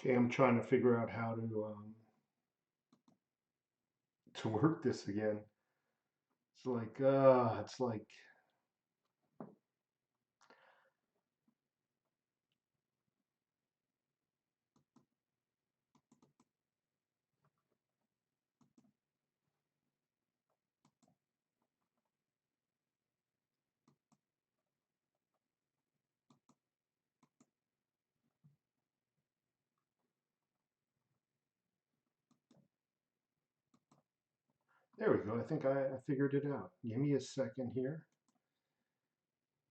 Okay, I'm trying to figure out how to work this again. It's like there we go. I think I figured it out. Give me a second here.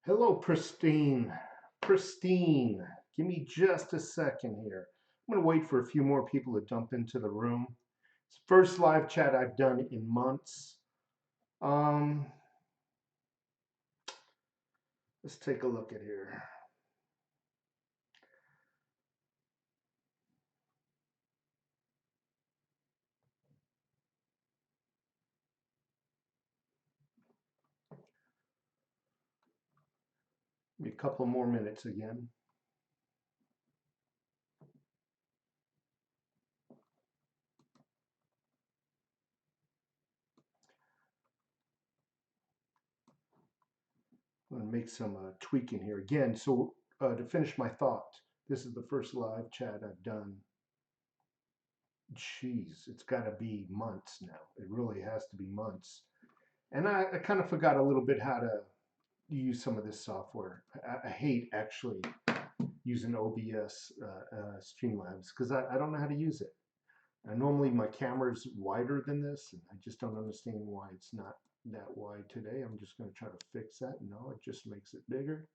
Hello, Pristine. Pristine. Give me just a second here. I'm gonna wait for a few more people to dump into the room. It's the first live chat I've done in months. Um, let's take a look at here. Give me a couple more minutes again. I'm going to make some tweaking here again. So to finish my thought, this is the first live chat I've done. Jeez, it's got to be months now. It really has to be months. And I kind of forgot a little bit how to use some of this software. I hate actually using OBS Streamlabs because I don't know how to use it. Normally my camera's wider than this, and I just don't understand why it's not that wide today. I'm just going to try to fix that. No, it just makes it bigger.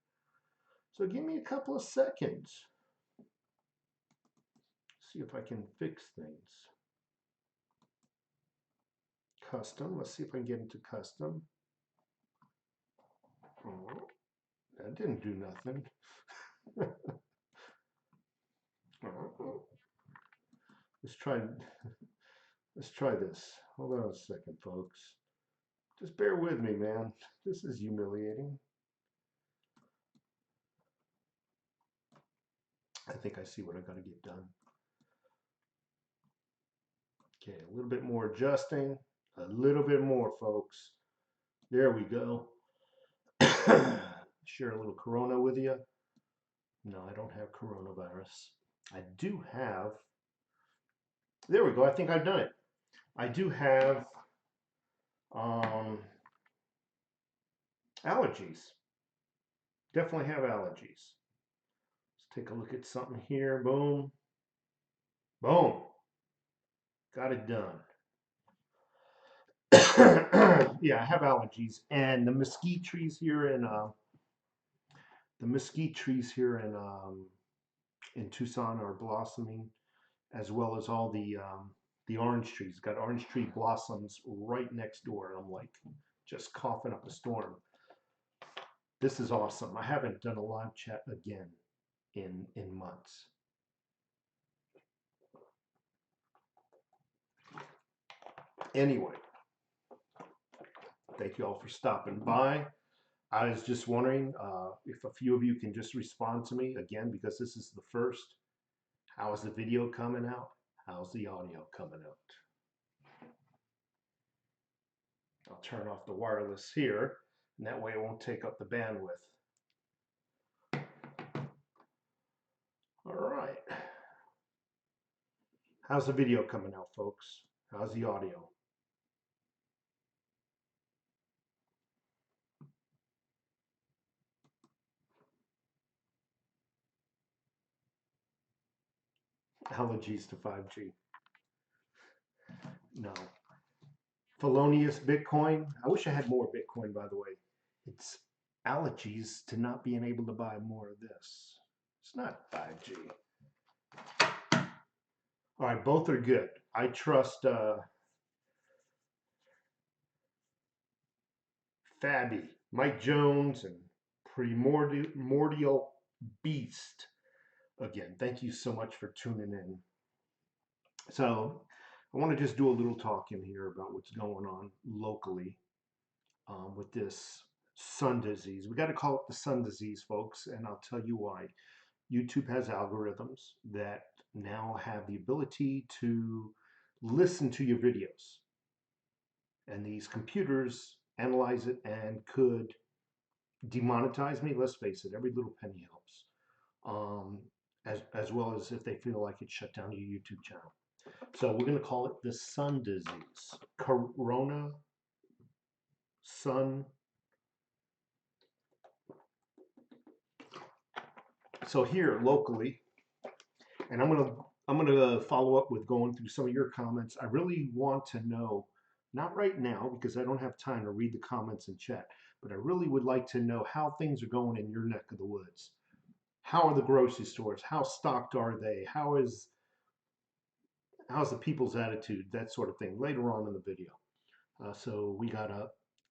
So give me a couple of seconds. See if I can fix things. Custom. Let's see if I can get into custom. Oh, that didn't do nothing. Oh, let's try. Let's try this. Hold on a second, folks. Just bear with me, man. This is humiliating. I think I see what I got to get done. Okay, a little bit more adjusting. A little bit more, folks. There we go. Share a little Corona with you. No, I don't have coronavirus. I do have. There we go. I think I've done it. I do have allergies. Definitely have allergies. Let's take a look at something here. Boom. Boom. Got it done. Yeah, I have allergies, and the mesquite trees here in Tucson are blossoming, as well as all the orange trees. Got orange tree blossoms right next door. I'm like just coughing up a storm. This is awesome. I haven't done a live chat again in months. Anyway, thank you all for stopping by. I was just wondering if a few of you can just respond to me again, because this is the first. How is the video coming out? How's the audio coming out? I'll turn off the wireless here, and that way it won't take up the bandwidth. All right. How's the video coming out, folks? How's the audio? Allergies to 5G. No. Felonious Bitcoin. I wish I had more Bitcoin, by the way. It's allergies to not being able to buy more of this. It's not 5G. All right, both are good. I trust Fabby, Mike Jones, and Primordial Beast. Again, thank you so much for tuning in. So I want to just do a little talking here about what's going on locally with this sun disease. We got to call it the sun disease, folks, and I'll tell you why. YouTube has algorithms that now have the ability to listen to your videos. And these computers analyze it and could demonetize me. Let's face it, every little penny helps. As well as if they feel like it shut down your YouTube channel. So we're going to call it the sun disease. Corona sun. So here locally, and I'm gonna follow up with going through some of your comments. I really want to know, not right now because I don't have time to read the comments in chat, but I really would like to know how things are going in your neck of the woods. How are the grocery stores? How stocked are they? How's the people's attitude? That sort of thing later on in the video. So we got a,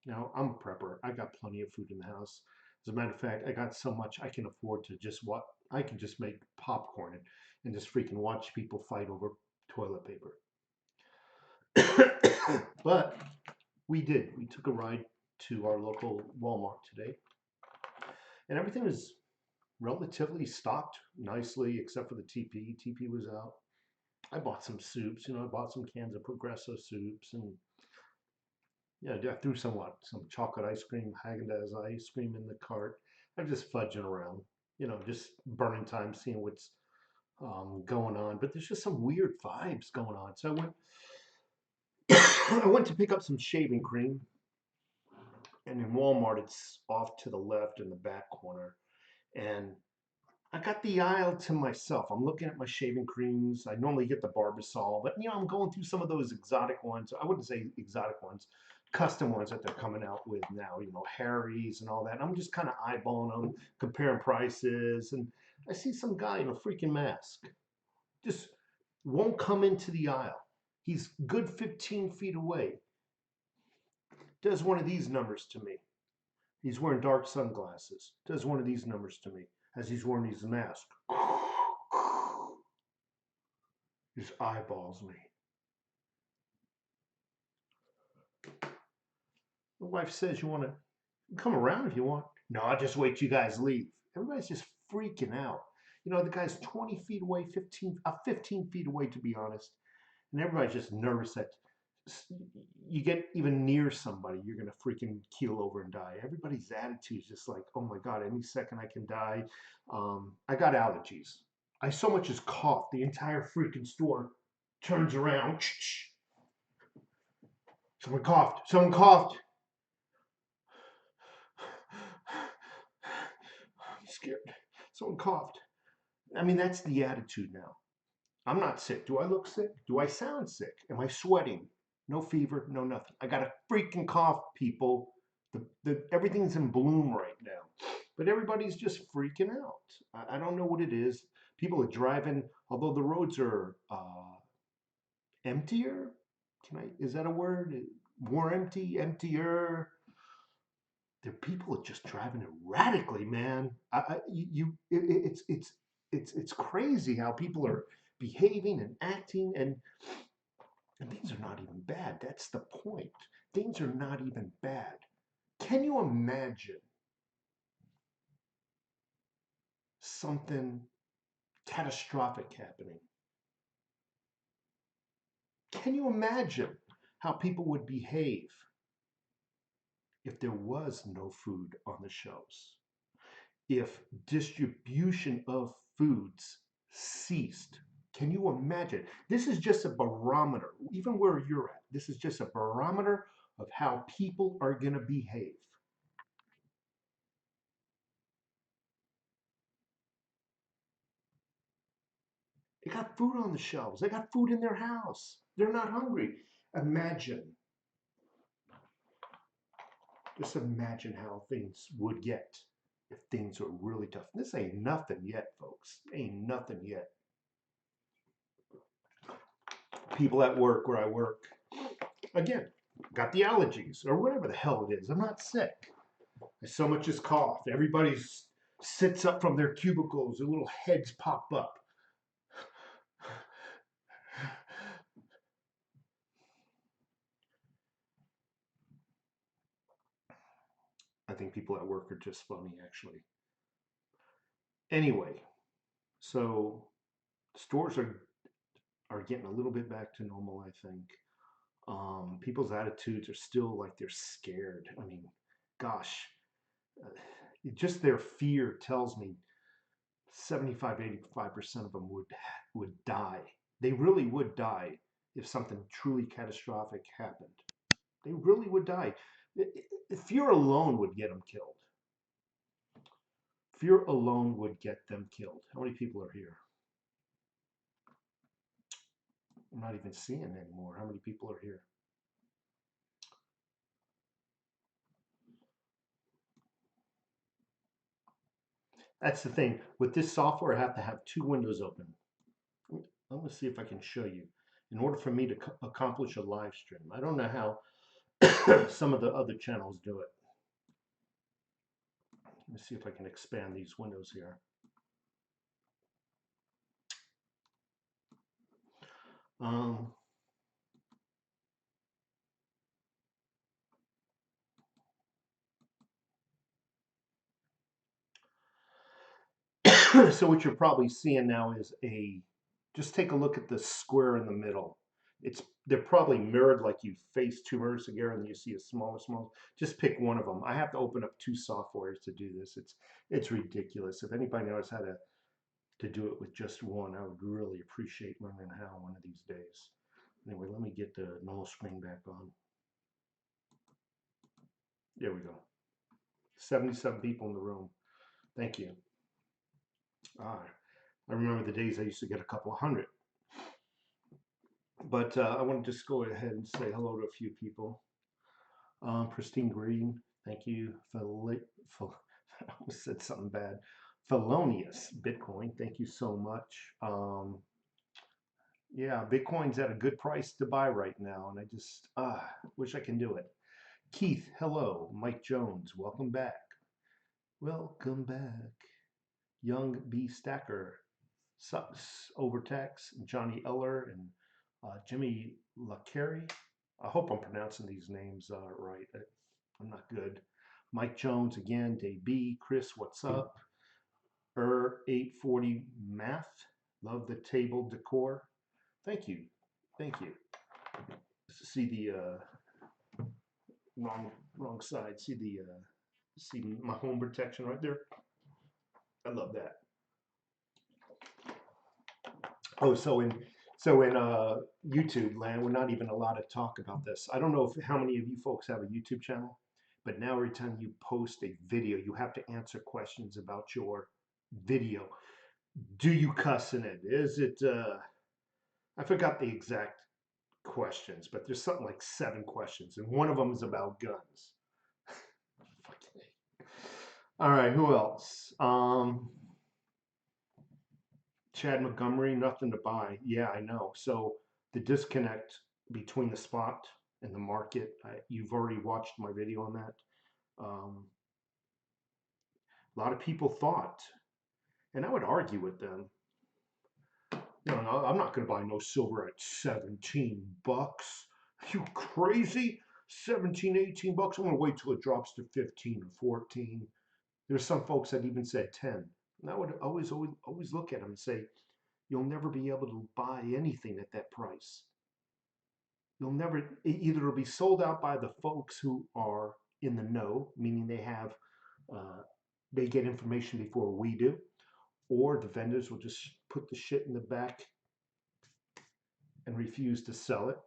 now I'm a prepper. I got plenty of food in the house. As a matter of fact, I got so much I can afford to just what I can just make popcorn and just freaking watch people fight over toilet paper. But we took a ride to our local Walmart today, and everything was relatively stocked nicely except for the TP. TP was out. I bought some soups, I bought some cans of Progresso soups, and yeah, I threw some chocolate ice cream, Haagen-Dazs ice cream in the cart. I'm just fudging around, just burning time, seeing what's going on. But there's just some weird vibes going on. So I went to pick up some shaving cream, and in Walmart, it's off to the left in the back corner, and I got the aisle to myself. I'm looking at my shaving creams. I normally get the Barbasol, but I'm going through some of those exotic ones. I wouldn't say exotic ones, custom ones that they're coming out with now, Harry's and all that. And I'm just kind of eyeballing them, comparing prices, and I see some guy in a freaking mask. Just won't come into the aisle. He's good 15 feet away. Does one of these numbers to me. He's wearing dark sunglasses. Does one of these numbers to me as he's wearing his mask. Just eyeballs me. My wife says, you want to come around if you want. No, I'll just wait till you guys leave. Everybody's just freaking out. The guy's 20 feet away, 15 feet away, to be honest. And everybody's just nervous that you get even near somebody, you're going to freaking keel over and die. Everybody's attitude is just like, oh my God, any second I can die. I got allergies. I so much as coughed. The entire freaking store turns around. Someone coughed. Someone coughed. I'm scared. Someone coughed. I mean, that's the attitude now. I'm not sick. Do I look sick? Do I sound sick? Am I sweating? No fever, no nothing. I got a freaking cough, people. Everything's in bloom right now. But everybody's just freaking out. I don't know what it is. People are driving, although the roads are emptier. Is that a word? More empty, emptier. The people are just driving erratically, man. It's crazy how people are behaving and acting, and things are not even bad. That's the point. Things are not even bad. Can you imagine something catastrophic happening? Can you imagine how people would behave if there was no food on the shelves? If distribution of foods ceased? Can you imagine? This is just a barometer, even where you're at. This is just a barometer of how people are going to behave. They got food on the shelves. They got food in their house. They're not hungry. Just imagine how things would get if things are really tough. This ain't nothing yet, folks. Ain't nothing yet. People at work where I work, again, got the allergies or whatever the hell it is. I'm not sick. I so much as cough. Everybody sits up from their cubicles. Their little heads pop up. I think people at work are just funny, actually. Anyway, so Stores are getting a little bit back to normal, I think. People's attitudes are still like they're scared. I mean, gosh, uh, just their fear tells me 75, 85% of them would die. They really would die if something truly catastrophic happened. They really would die. Fear alone would get them killed. Fear alone would get them killed. How many people are here? I'm not even seeing anymore. How many people are here? That's the thing. With this software, I have to have two windows open. I'm going to see if I can show you. In order for me to accomplish a live stream, I don't know how some of the other channels do it. Let me see if I can expand these windows here. Um, so what you're probably seeing now is just take a look at the square in the middle. They're probably mirrored like you face two mirrors together and you see a smaller. Just pick one of them. I have to open up two softwares to do this. It's ridiculous. If anybody knows how to do it with just one, I would really appreciate learning how one of these days. Anyway, let me get the normal screen back on. There we go. 77 people in the room. Thank you. Ah, I remember the days I used to get a couple of hundred. But I want to just go ahead and say hello to a few people. Pristine Green, thank you. I almost said something bad. Felonious Bitcoin, thank you so much. Yeah, Bitcoin's at a good price to buy right now, and I just wish I can do it. Keith, hello. Mike Jones, welcome back. Welcome back. Young B Stacker, Sucks Overtax, Johnny Eller, and Jimmy LaCarrie. I hope I'm pronouncing these names right. I'm not good. Mike Jones again, Dave B, Chris, what's up? 840 Math, love the table decor. Thank you, thank you. See the wrong side. See my home protection right there. I love that. Oh, so in YouTube land, we're not even allowed to talk about this. I don't know how many of you folks have a YouTube channel, but now every time you post a video, you have to answer questions about your video. Do you cuss in it? Is it? I forgot the exact questions, but there's something like 7 questions, and one of them is about guns. All right, who else? Chad Montgomery, nothing to buy. Yeah, I know. So the disconnect between the spot and the market, you've already watched my video on that. A lot of people thought, and I would argue with them, no, I'm not going to buy no silver at 17 bucks. Are you crazy? 17, 18 bucks? I'm going to wait till it drops to 15 or 14. There's some folks that even said 10. And I would always look at them and say, you'll never be able to buy anything at that price. You'll never, either it'll be sold out by the folks who are in the know, meaning they get information before we do, or the vendors will just put the shit in the back and refuse to sell it.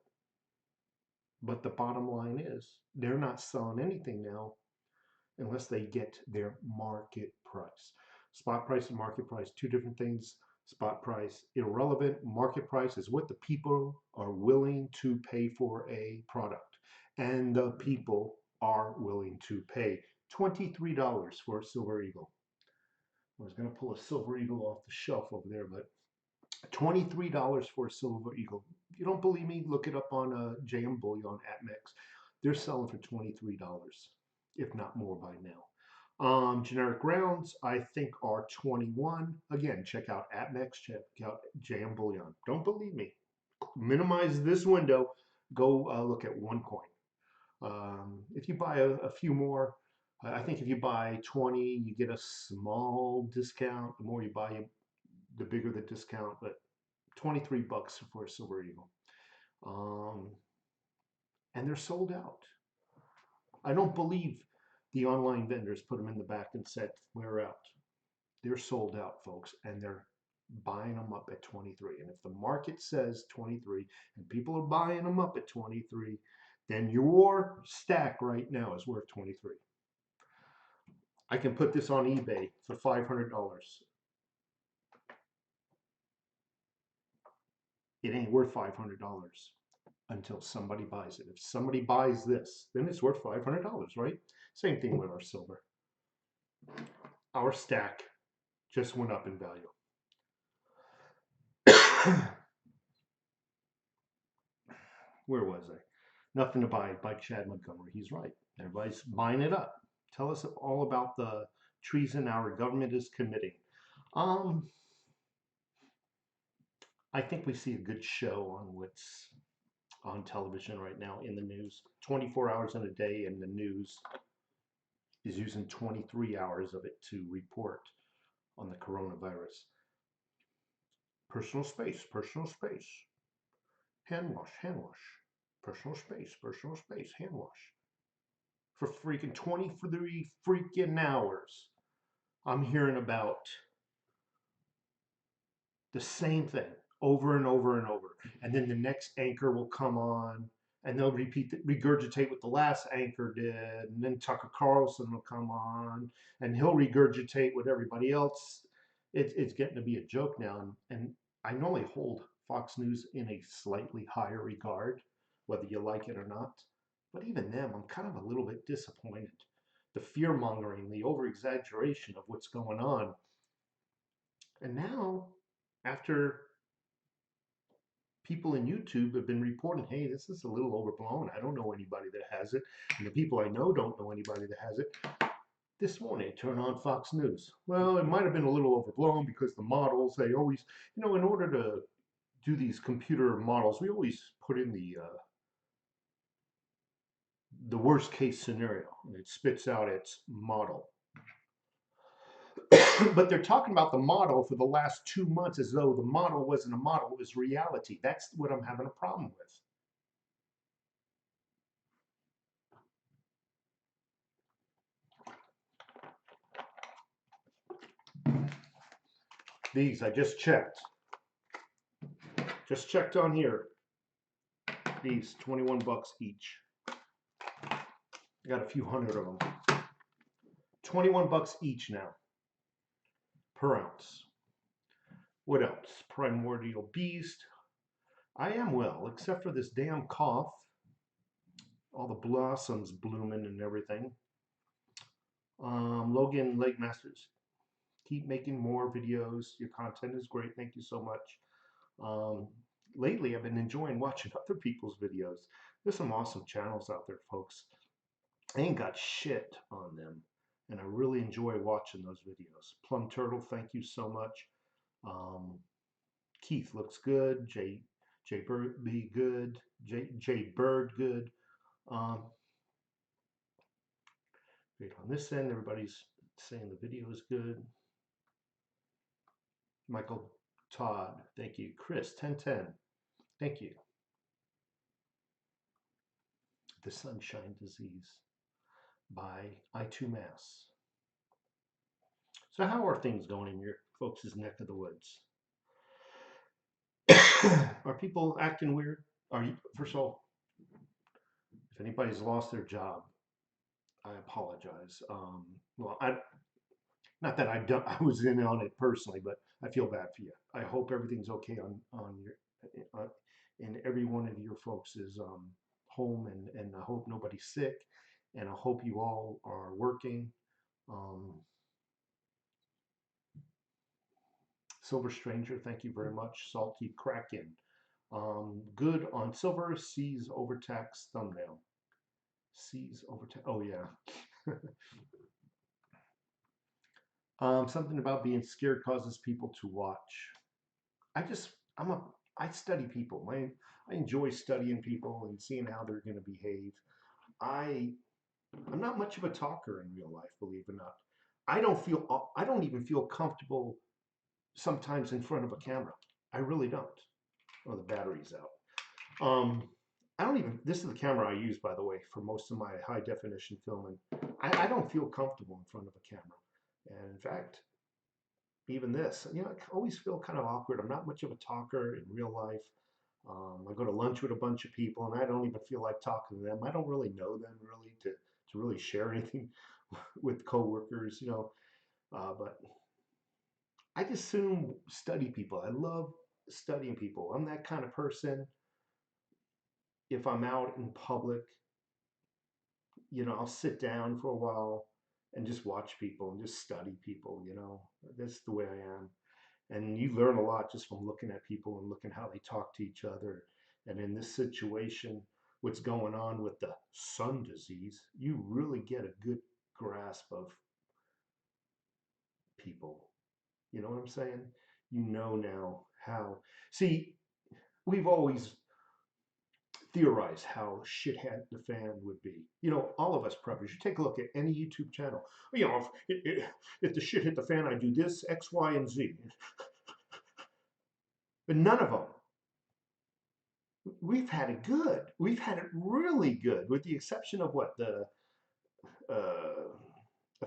But the bottom line is they're not selling anything now unless they get their market price. Spot price and market price, two different things. Spot price irrelevant. Market price is what the people are willing to pay for a product, and the people are willing to pay $23 for a Silver Eagle. I was going to pull a Silver Eagle off the shelf over there, but $23 for a Silver Eagle. If you don't believe me, look it up on JM Bullion at Mex. They're selling for $23, if not more by now. Generic rounds, I think, are 21. Again, check out AppMex, check out JM Bullion. Don't believe me. Minimize this window. Go look at OneCoin. If you buy a few more, I think if you buy 20, you get a small discount. The more you buy, the bigger the discount. But $23 for a Silver Eagle. And they're sold out. I don't believe the online vendors put them in the back and said, we're out. They're sold out, folks, and they're buying them up at 23. And if the market says 23 and people are buying them up at 23, then your stack right now is worth 23. I can put this on eBay for $500. It ain't worth $500 until somebody buys it. If somebody buys this, then it's worth $500, right? Same thing with our silver. Our stack just went up in value. Where was I? Nothing to Buy by Chad Montgomery. He's right. Everybody's buying it up. Tell us all about the treason our government is committing. I think we see a good show on what's on television right now in the news. 24 hours in a day, and the news is using 23 hours of it to report on the coronavirus. Personal space, hand wash, personal space, hand wash. For freaking 23 freaking hours, I'm hearing about the same thing over and over and over. And then the next anchor will come on and they'll regurgitate what the last anchor did. And then Tucker Carlson will come on and he'll regurgitate what everybody else. It's getting to be a joke now. And I normally hold Fox News in a slightly higher regard, whether you like it or not. But even them, I'm kind of a little bit disappointed. The fear-mongering, the over-exaggeration of what's going on. And now, after people in YouTube have been reporting, hey, this is a little overblown. I don't know anybody that has it. And the people I know don't know anybody that has it. This morning, I turn on Fox News. Well, it might have been a little overblown because the models, they always, in order to do these computer models, we always put in the worst case scenario, and it spits out its model. But they're talking about the model for the last 2 months as though the model wasn't a model, it was reality. That's what I'm having a problem with. These, I just checked. Just checked on here. These, $21 each. I got a few hundred of them. $21 each now. Per ounce. What else? Primordial Beast. I am well, except for this damn cough. All the blossoms blooming and everything. Logan Lake Masters. Keep making more videos. Your content is great. Thank you so much. Lately, I've been enjoying watching other people's videos. There's some awesome channels out there, folks. I ain't got shit on them, and I really enjoy watching those videos. Plum Turtle, thank you so much. Keith looks good. J Bird be good. J Bird good. Great on this end. Everybody's saying the video is good. Michael Todd, thank you. Chris 1010, thank you. The Sunshine Disease by I2Mass. So how are things going in your folks' neck of the woods? Are people acting weird? Are you, first of all, if anybody's lost their job, I apologize. Well, not that I was in on it personally, but I feel bad for you. I hope everything's okay on your in every one of your folks' home, and I hope nobody's sick, and I hope you all are working. Silver Stranger, thank you very much. Salty Kraken, good on silver. Sees overtax thumbnail. Sees overtax. Oh yeah. Something about being scared causes people to watch. I study people. I enjoy studying people and seeing how they're going to behave. I'm not much of a talker in real life, believe it or not. I don't even feel comfortable sometimes in front of a camera. I really don't. Oh, the battery's out. I don't even, this is the camera I use, by the way, for most of my high definition filming. I don't feel comfortable in front of a camera. And in fact, even this, you know, I always feel kind of awkward. I'm not much of a talker in real life. I go to lunch with a bunch of people and I don't even feel like talking to them. I don't really know them really to really share anything with coworkers, you know. But I just soon study people. I love studying people. I'm that kind of person. If I'm out in public, you know, I'll sit down for a while and just watch people and just study people, you know. That's the way I am. And you learn a lot just from looking at people and looking how they talk to each other. And in this situation, what's going on with the sun disease, you really get a good grasp of people. You know what I'm saying? You know now how. See, we've always theorized how shit had the fan would be. You know, all of us preppers, you take a look at any YouTube channel. You know, if the shit hit the fan, I do this, X, Y, and Z. But none of them. We've had it good. We've had it really good, with the exception of what a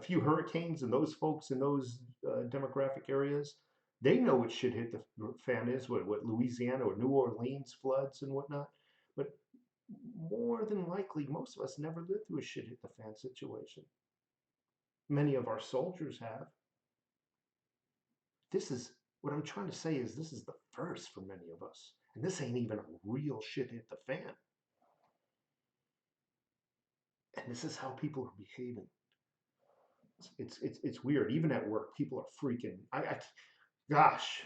few hurricanes and those folks in those demographic areas. They know what shit hit the fan is. What Louisiana or New Orleans floods and whatnot. But more than likely, most of us never lived through a shit hit the fan situation. Many of our soldiers have. This is what I'm trying to say is this is the first for many of us. And this ain't even a real shit hit the fan. And this is how people are behaving. It's weird. Even at work, people are freaking. Gosh,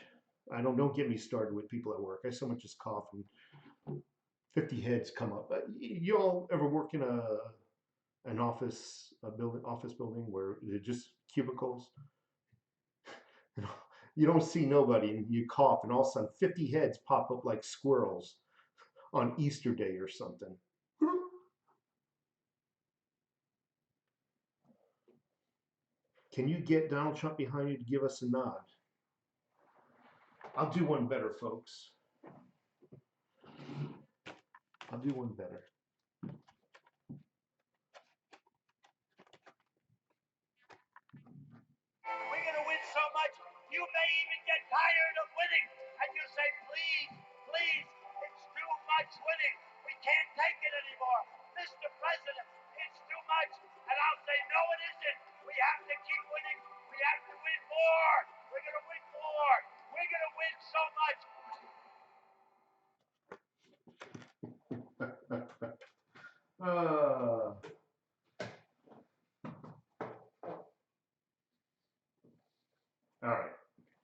don't get me started with people at work. I someone just cough and 50 heads come up. You all ever work in an office building where they're just cubicles? You don't see nobody, and you cough, and all of a sudden 50 heads pop up like squirrels on Easter Day or something. Can you get Donald Trump behind you to give us a nod? I'll do one better, folks. I'll do one better. We're going to win so much, you may even get tired of winning. And you say, please, please, it's too much winning. We can't take it anymore. Mr. President, it's too much. And I'll say, no, it isn't. We have to keep winning. We have to win more. We're going to win more. We're going to win so much. All right.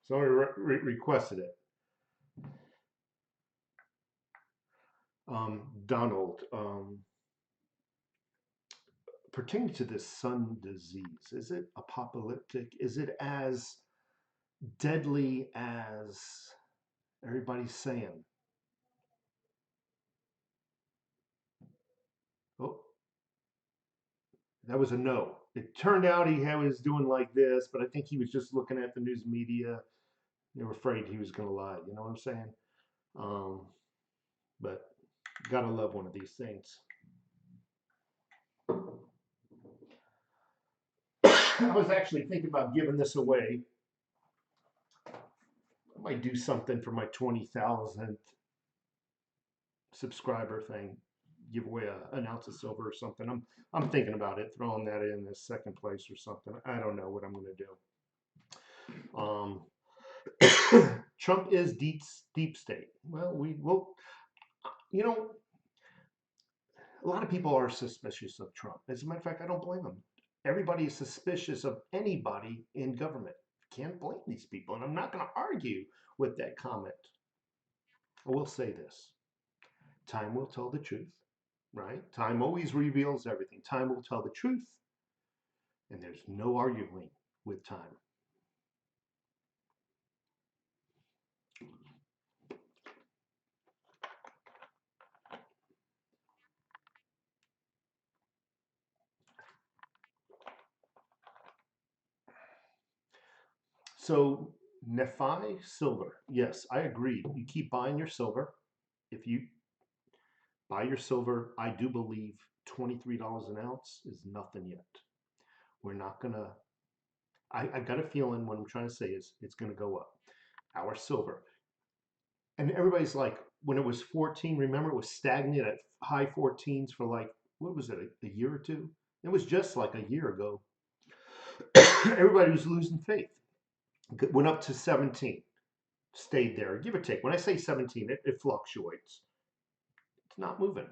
Somebody requested it. Donald, pertaining to this sun disease, is it apocalyptic? Is it as deadly as everybody's saying? Oh, that was a no. It turned out he was doing like this, but I think he was just looking at the news media. They were afraid he was going to lie. You know what I'm saying? But gotta love one of these things. I was actually thinking about giving this away. I might do something for my 20,000th subscriber thing. Give away an ounce of silver or something. I'm thinking about it, throwing that in as second place or something. I don't know what I'm going to do. Trump is deep state. Well, we will. You know, a lot of people are suspicious of Trump. As a matter of fact, I don't blame them. Everybody is suspicious of anybody in government. Can't blame these people, and I'm not going to argue with that comment. I will say this: time will tell the truth, right? Time always reveals everything. Time will tell the truth, and there's no arguing with time. So Nephi silver. Yes, I agree. You keep buying your silver. If you buy your silver, I do believe $23 an ounce is nothing yet. We're not gonna. I got a feeling what I'm trying to say is it's gonna go up. Our silver, and everybody's like, when it was 14, remember it was stagnant at high 14s for like, what was it, a year or two? It was just like a year ago. Everybody was losing faith. It went up to 17, stayed there, give or take. When I say 17, it fluctuates. It's not moving.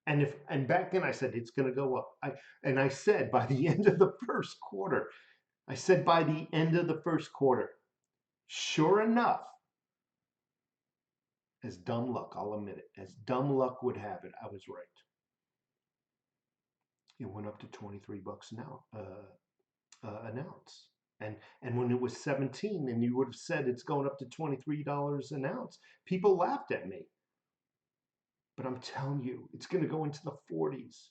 And back then I said it's going to go up. I said by the end of the first quarter, I said by the end of the first quarter, sure enough, as dumb luck, I'll admit it, as dumb luck would have it, I was right. It went up to 23 bucks now, an ounce. And when it was 17 and you would have said it's going up to $23 an ounce, people laughed at me. But I'm telling you, it's going to go into the 40s.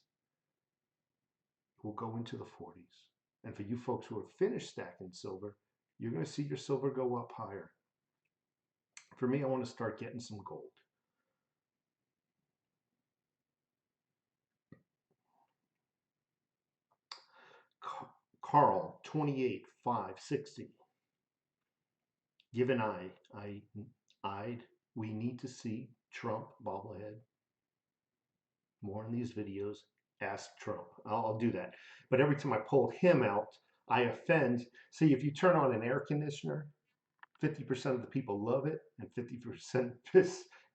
It will go into the 40s. And for you folks who have finished stacking silver, you're going to see your silver go up higher. For me, I want to start getting some gold. Carl, 28, 560. Give an eye. We need to see Trump bobblehead. More in these videos. Ask Trump. I'll do that. But every time I pull him out, I offend. See, if you turn on an air conditioner, 50% of the people love it and 50%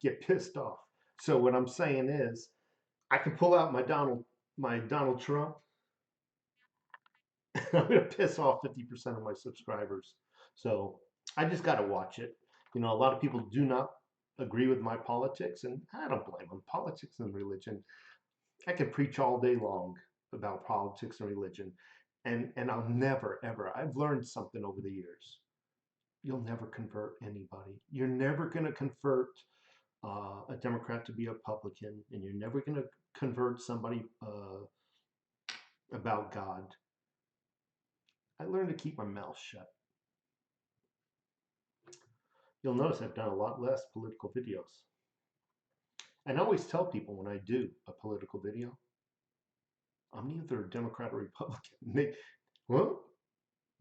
get pissed off. So what I'm saying is, I can pull out my Donald Trump. I'm gonna piss off 50% of my subscribers. So I just got to watch it. You know, a lot of people do not agree with my politics, and I don't blame them. Politics and religion. I could preach all day long about politics and religion, and I'll never ever. I've learned something over the years. You'll never convert anybody. You're never going to convert a Democrat to be a Republican, and you're never going to convert somebody about God. I learned to keep my mouth shut. You'll notice I've done a lot less political videos. And I always tell people when I do a political video, I'm neither a Democrat or Republican. They, well,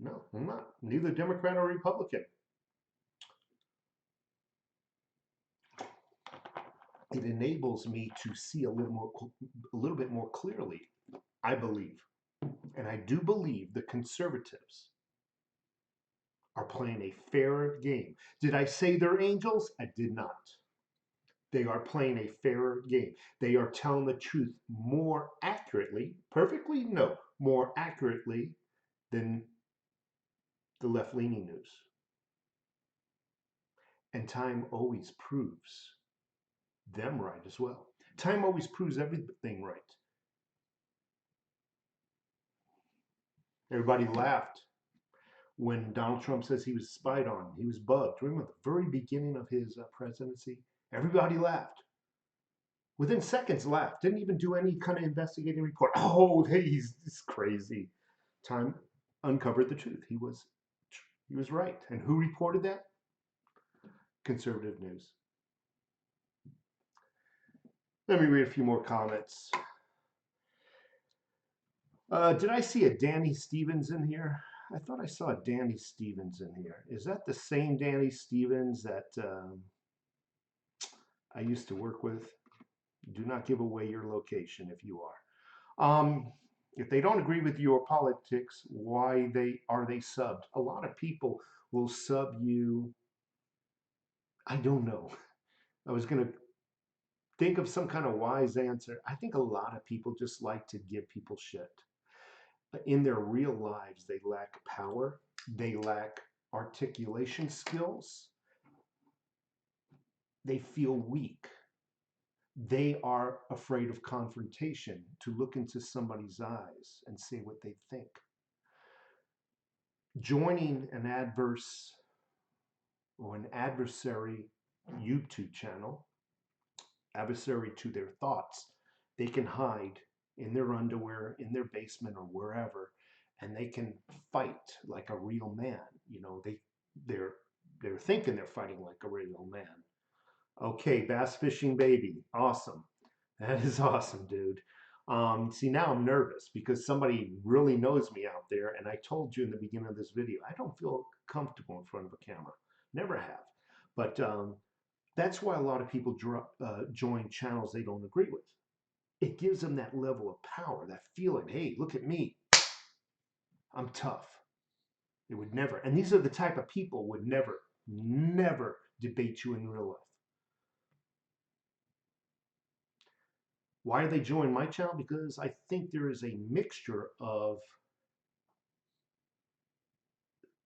no, I'm not. Neither Democrat or Republican. It enables me to see a little bit more clearly, I believe. And I do believe the conservatives are playing a fair game. Did I say they're angels? I did not. They are playing a fairer game. They are telling the truth more accurately, perfectly, no, more accurately than the left-leaning news. And time always proves them right as well. Time always proves everything right. Everybody laughed when Donald Trump says he was spied on. He was bugged. Remember the very beginning of his presidency? Everybody laughed. Within seconds laughed. Didn't even do any kind of investigating report. Oh, hey, he's crazy. Time uncovered the truth. He was right. And who reported that? Conservative news. Let me read a few more comments. Did I see a Danny Stevens in here? I thought I saw a Danny Stevens in here. Is that the same Danny Stevens that I used to work with? Do not give away your location if you are. If they don't agree with your politics, why are they subbed? A lot of people will sub you. I don't know. I was going to think of some kind of wise answer. I think a lot of people just like to give people shit. In their real lives, they lack power. They lack articulation skills. They feel weak. They are afraid of confrontation, to look into somebody's eyes and say what they think. Joining an adverse or an adversary YouTube channel, adversary to their thoughts, they can hide in their underwear, in their basement or wherever, and they can fight like a real man. You know, they're thinking they're fighting like a real man. Okay, bass fishing baby, awesome. That is awesome, dude. See, now I'm nervous because somebody really knows me out there, and I told you in the beginning of this video, I don't feel comfortable in front of a camera. Never have. But that's why a lot of people join channels they don't agree with. It gives them that level of power, that feeling, hey, look at me. I'm tough. They would never, and these are the type of people would never, never debate you in real life. Why do they join my channel? Because I think there is a mixture of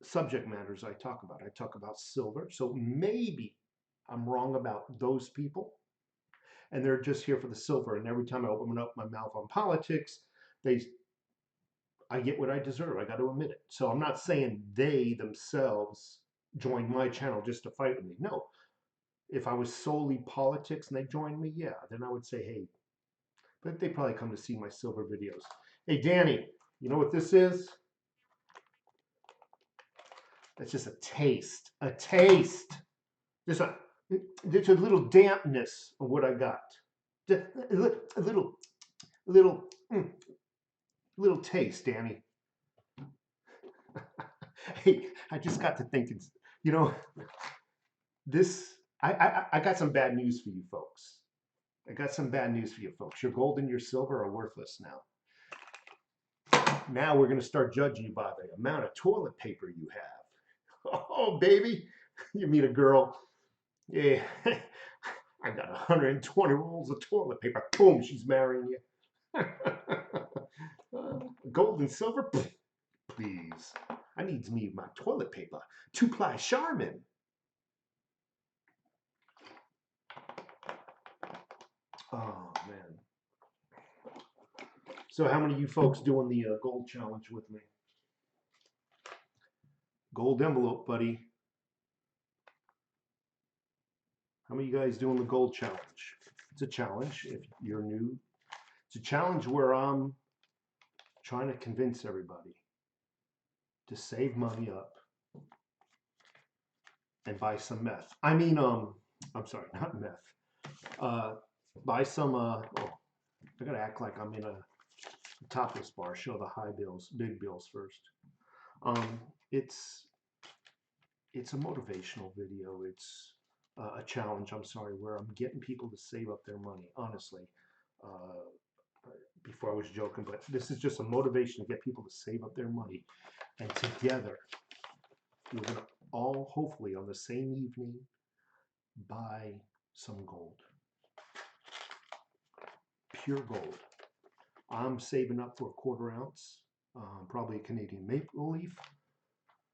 subject matters I talk about. I talk about silver, so maybe I'm wrong about those people, and they're just here for the silver. And every time I open up my mouth on politics, I get what I deserve. I got to admit it. So I'm not saying they themselves joined my channel just to fight with me. No, if I was solely politics and they joined me, yeah, then I would say, hey, but they probably come to see my silver videos. Hey, Danny, you know what this is? That's just a taste. A taste. There's a little dampness of what I got. Just a little, little taste, Danny. Hey, I just got to thinking, you know, I got some bad news for you folks. I got some bad news for you folks. Your gold and your silver are worthless now. Now we're going to start judging you by the amount of toilet paper you have. Oh, baby, you meet a girl. Yeah, I got 120 rolls of toilet paper. Boom, she's marrying you. Gold and silver? Please. I needs me my toilet paper. 2-ply Charmin. Oh, man. So how many of you folks doing the gold challenge with me? Gold envelope, buddy. How many of you guys doing the gold challenge? It's a challenge if you're new. It's a challenge where I'm trying to convince everybody to save money up and buy some meth. I mean, I'm sorry, not meth. Buy some, oh, I gotta act like I'm in a topless bar, show the high bills, big bills first. It's a motivational video. It's a challenge, I'm sorry, where I'm getting people to save up their money, honestly. Before I was joking, but this is just a motivation to get people to save up their money. And together, we're gonna all, hopefully on the same evening, buy some gold. Pure gold. I'm saving up for a 1/4 ounce, probably a Canadian maple leaf.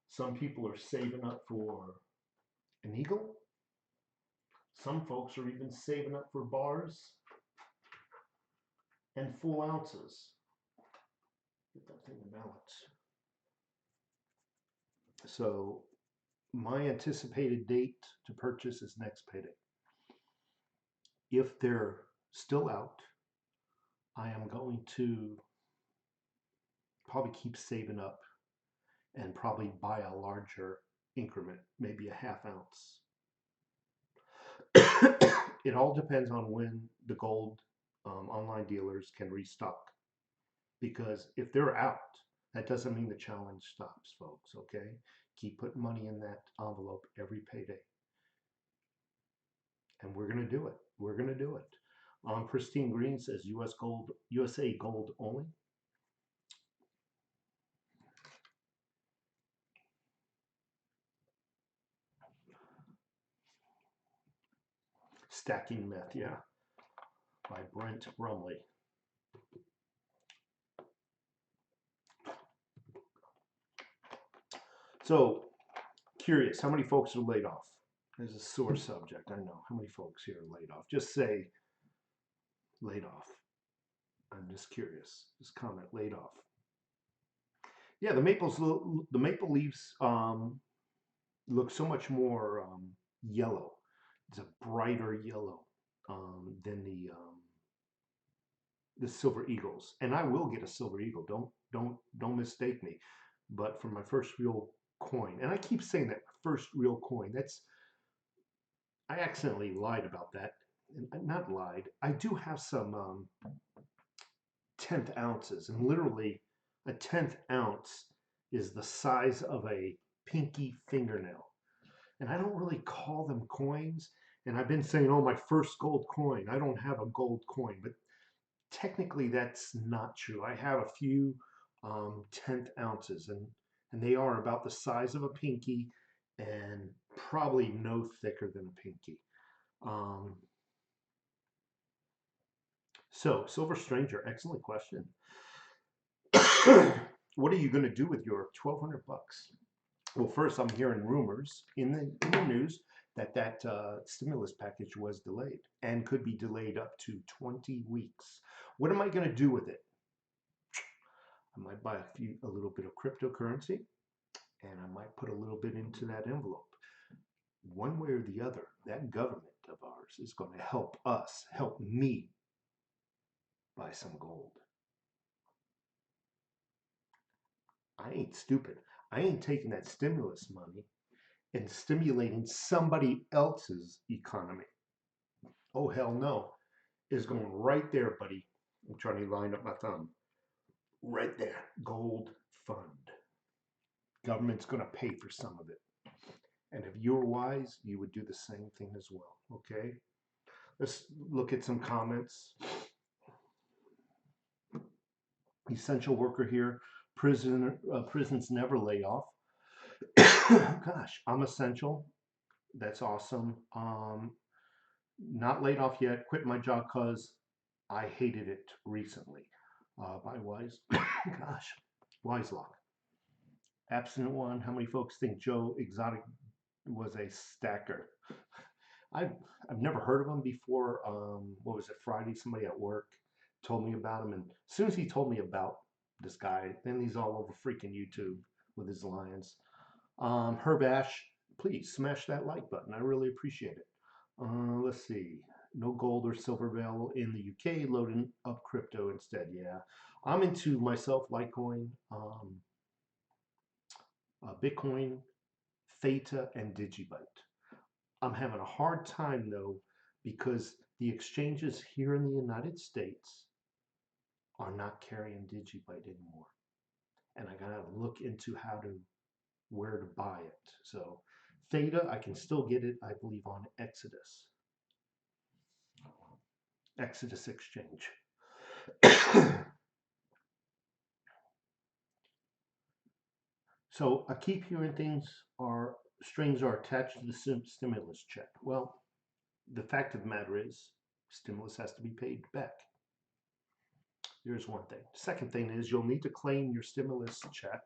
Some people are saving up for an eagle. Some folks are even saving up for bars and full ounces. Get that thing in balance. So my anticipated date to purchase is next payday. If they're still out, I am going to probably keep saving up and probably buy a larger increment, maybe a 1/2 ounce. It all depends on when the gold online dealers can restock. Because if they're out, that doesn't mean the challenge stops, folks, okay? Keep putting money in that envelope every payday. And we're going to do it. We're going to do it. Pristine Green says USA gold only. Stacking Meth, yeah, by Brent Brumley. So, curious, how many folks are laid off? There's a sore subject, I know. How many folks here are laid off? Just say laid off. I'm just curious. Just comment laid off. Yeah, the maple leaves look so much more yellow. It's a brighter yellow than the silver eagles. And I will get a silver eagle. Don't mistake me. But for my first real coin. And I keep saying that first real coin. I accidentally lied about that. Not lied. I do have some 10th ounces, and literally a 10th ounce is the size of a pinky fingernail. And I don't really call them coins. And I've been saying, oh, my first gold coin. I don't have a gold coin, but technically that's not true. I have a few 10th ounces, and they are about the size of a pinky and probably no thicker than a pinky. So, Silver Stranger, excellent question. What are you going to do with your 1,200 bucks? Well, first, I'm hearing rumors in the news that stimulus package was delayed and could be delayed up to 20 weeks. What am I going to do with it? I might buy a little bit of cryptocurrency, and I might put a little bit into that envelope. One way or the other, that government of ours is going to help me buy some gold. I ain't stupid. I ain't taking that stimulus money and stimulating somebody else's economy. Oh, hell no. It's going right there, buddy. I'm trying to line up my thumb. Right there. Gold fund. Government's going to pay for some of it. And if you're wise, you would do the same thing as well. Okay? Let's look at some comments. Essential worker here. Prisons never lay off. Gosh, I'm essential. That's awesome. Not laid off yet. Quit my job because I hated it recently. By Wise. Gosh, Wiselock. Abstinent one. How many folks think Joe Exotic was a stacker? I've never heard of him before. What was it, Friday? Somebody at work told me about him, and as soon as he told me about this guy, then he's all over freaking YouTube with his lions. Herb Ash, please smash that like button. I really appreciate it. Let's see. No gold or silver available in the UK. Loading up crypto instead. Yeah, I'm into myself Litecoin, Bitcoin, Theta, and Digibyte. I'm having a hard time though because the exchanges here in the United States are not carrying Digibyte anymore, and I gotta look into where to buy it. So Theta, I can still get it, I believe, on Exodus Exchange. So I keep hearing strings are attached to the stimulus check. Well, the fact of the matter is, stimulus has to be paid back. Here's one thing. Second thing is you'll need to claim your stimulus check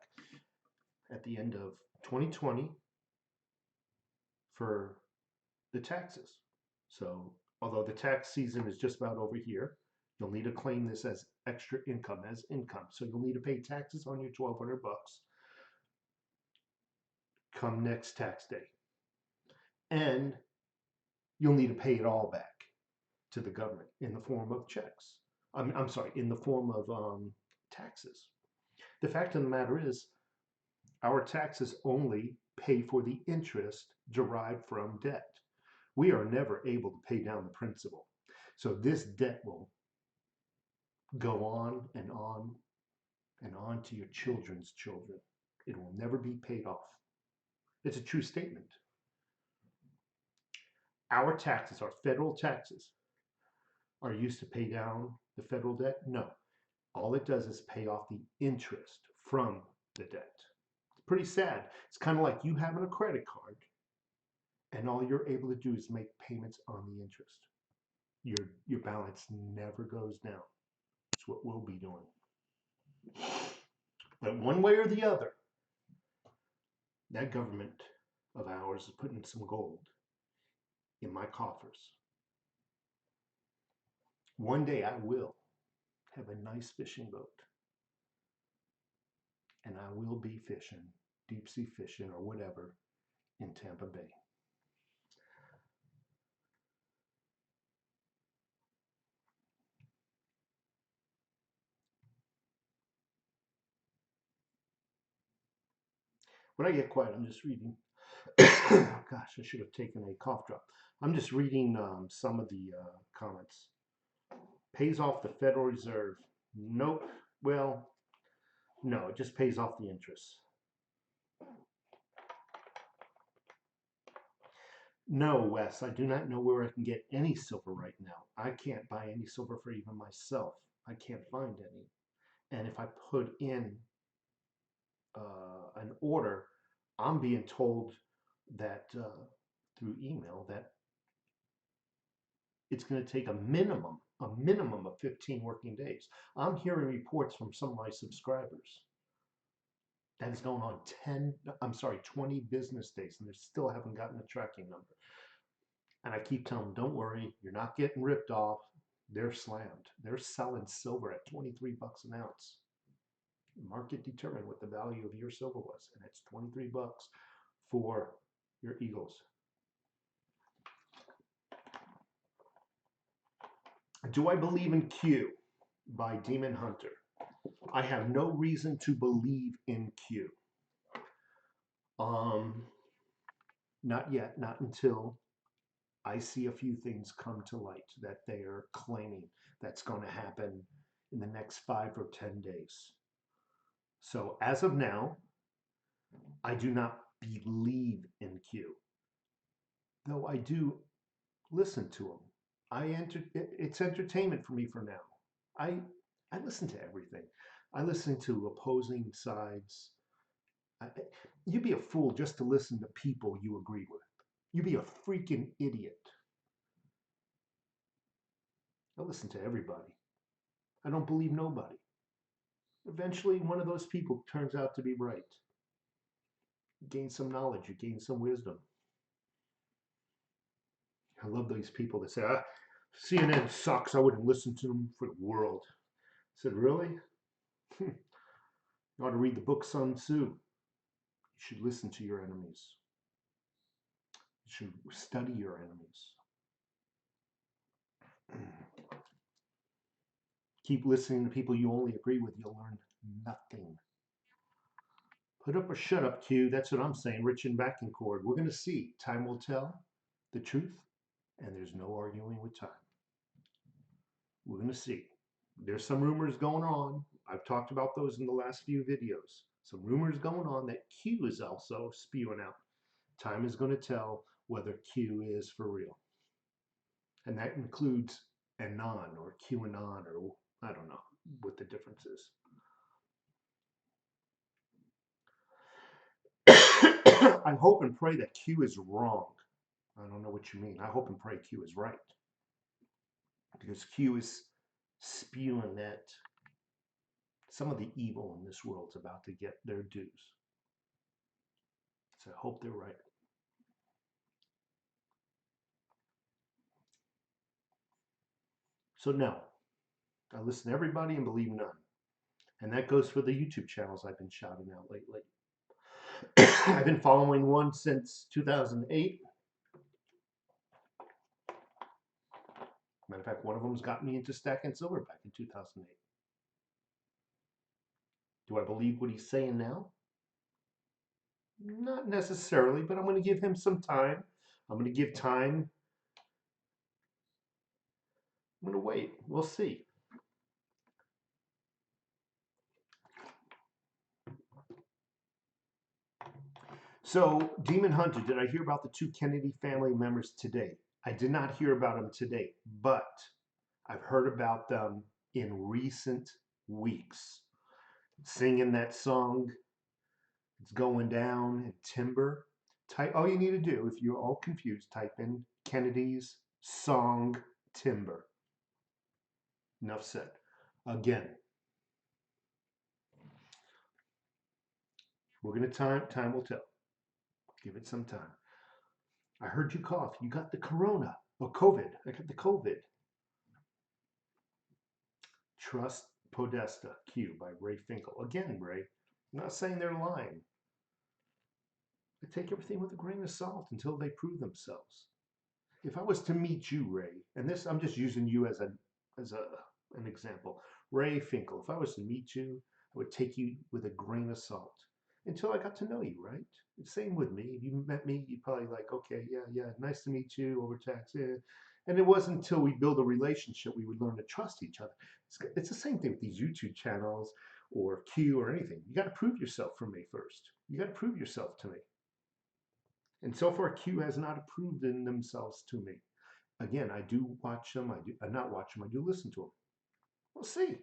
at the end of 2020 for the taxes. So although the tax season is just about over here, you'll need to claim this as extra income, as income. So you'll need to pay taxes on your 1,200 bucks come next tax day. And you'll need to pay it all back to the government in the form of checks. I'm sorry, in the form of taxes. The fact of the matter is, our taxes only pay for the interest derived from debt. We are never able to pay down the principal. So this debt will go on and on and on to your children's children. It will never be paid off. It's a true statement. Our taxes, our federal taxes, are used to pay down the federal debt? No. All it does is pay off the interest from the debt. It's pretty sad. It's kind of like you having a credit card and all you're able to do is make payments on the interest. Your balance never goes down. It's what we'll be doing. But one way or the other, that government of ours is putting some gold in my coffers. One day I will have a nice fishing boat, and I will be fishing, deep sea fishing or whatever, in Tampa Bay. When I get quiet, I'm just reading. Gosh, I should have taken a cough drop. I'm just reading some of the comments. Pays off the Federal Reserve. Nope. Well, no, it just pays off the interest. No, Wes, I do not know where I can get any silver right now. I can't buy any silver for even myself. I can't find any. And if I put in an order, I'm being told that through email that it's going to take a minimum of 15 working days. I'm hearing reports from some of my subscribers that is going on 20 business days, and they still haven't gotten a tracking number. And I keep telling them, don't worry, you're not getting ripped off. They're slammed. They're selling silver at 23 bucks an ounce. Market determined what the value of your silver was, and it's 23 bucks for your Eagles. Do I believe in Q by Demon Hunter? I have no reason to believe in Q. Not yet, not until I see a few things come to light that they are claiming that's going to happen in the next 5 or 10 days. So as of now, I do not believe in Q, though I do listen to him. It's entertainment for me for now. I listen to everything. I listen to opposing sides. You'd be a fool just to listen to people you agree with. You'd be a freaking idiot. I listen to everybody. I don't believe nobody. Eventually, one of those people turns out to be right. You gain some knowledge, you gain some wisdom. I love these people that say, CNN sucks, I wouldn't listen to them for the world. I said, really? You ought to read the book Sun Tzu. You should listen to your enemies. You should study your enemies. Keep listening to people you only agree with, you'll learn nothing. Put up or shut up, Q. That's what I'm saying. Rich and Backencord. We're going to see. Time will tell the truth, and there's no arguing with time. We're going to see. There's some rumors going on. I've talked about those in the last few videos. Some rumors going on that Q is also spewing out. Time is going to tell whether Q is for real. And that includes Anon or QAnon, or I don't know what the difference is. I hope and pray that Q is wrong. I don't know what you mean. I hope and pray Q is right. Because Q is spewing that some of the evil in this world's about to get their dues. So I hope they're right. So no, I listen to everybody and believe none. And that goes for the YouTube channels I've been shouting out lately. I've been following one since 2008. Matter of fact, one of them's got me into stacking silver back in 2008. Do I believe what he's saying now? Not necessarily, but I'm going to give him some time. I'm going to give time. I'm going to wait. We'll see. So, Demon Hunter, did I hear about the 2 Kennedy family members today? I did not hear about them today, but I've heard about them in recent weeks. Singing that song, It's Going Down in Timber. All you need to do, if you're all confused, type in Kennedy's song Timber. Enough said. Again, we're going to time will tell. Give it some time. I heard you cough. You got the corona or COVID. I got the COVID. Trust Podesta Q by Ray Finkel. Again, Ray, I'm not saying they're lying. I take everything with a grain of salt until they prove themselves. If I was to meet you, Ray, and this I'm just using you as an example, Ray Finkel. If I was to meet you, I would take you with a grain of salt until I got to know you, right? Same with me. If you met me, you probably like, okay, yeah, yeah, nice to meet you over text. Yeah. And it wasn't until we build a relationship we would learn to trust each other. It's the same thing with these YouTube channels or Q or anything. You got to prove yourself for me first. You got to prove yourself to me. And so far, Q has not proved themselves to me. Again, I do watch them. I do not watch them. I do listen to them. We'll see.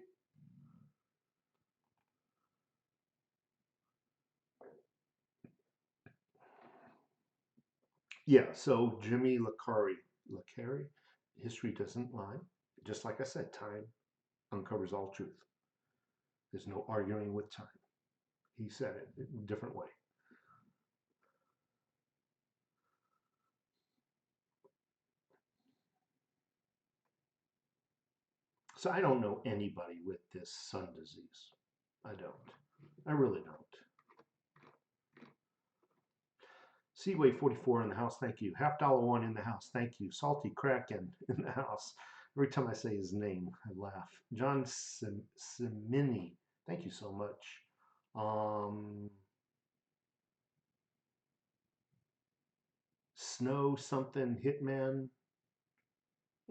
Yeah. So Jimmy Lacari, history doesn't lie. Just like I said, time uncovers all truth. There's no arguing with time. He said it in a different way. So I don't know anybody with this sun disease. I don't. I really don't. Seaway 44 in the house, thank you. $1 in the house, thank you. Salty Kraken in the house. Every time I say his name, I laugh. John Simini, thank you so much. Snow something, Hitman,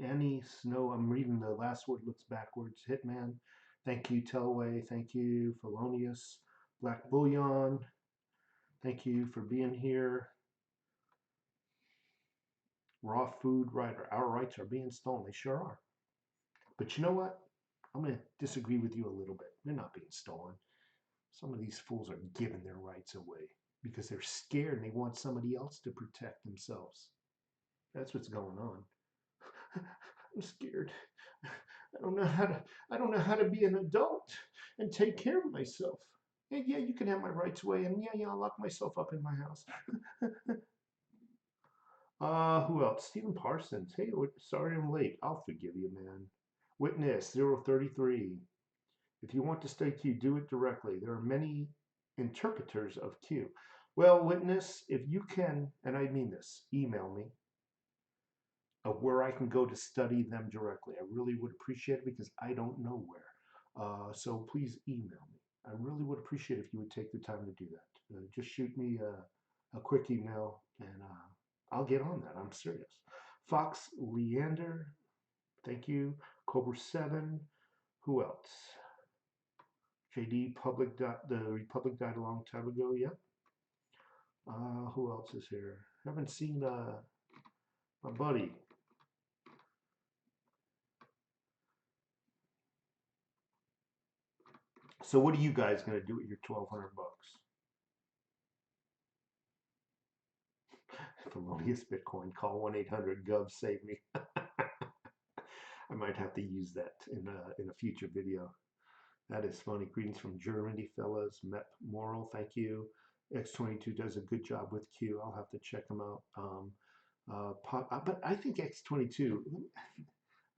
Annie Snow, I'm reading the last word, looks backwards. Hitman, thank you. Telway, thank you. Felonious, Black Bullion, thank you for being here. Raw food writer, our rights are being stolen. They sure are. But you know what? I'm going to disagree with you a little bit. They're not being stolen. Some of these fools are giving their rights away because they're scared and they want somebody else to protect themselves. That's what's going on. I'm scared. I don't know how to be an adult and take care of myself. And yeah, you can have my rights away, and yeah, I'll lock myself up in my house. Who else? Stephen Parsons. Hey, sorry I'm late. I'll forgive you, man. Witness 033. If you want to stay Q, do it directly. There are many interpreters of Q. Well, witness, if you can, and I mean this, email me of where I can go to study them directly. I really would appreciate it because I don't know where. So please email me. I really would appreciate if you would take the time to do that. Just shoot me a quick email and I'll get on that. I'm serious. Fox Leander, thank you. Cobra 7, who else? JD Public, the Republic died a long time ago. Yep. Who else is here? Haven't seen my buddy. So what are you guys gonna do with your 1,200 bucks? Felonious Bitcoin. Call 1-800-GOV. Save me. I might have to use that in a future video. That is funny. Greetings from Germany, fellas. Mep Moral, thank you. X22 does a good job with Q. I'll have to check them out. But I think X22,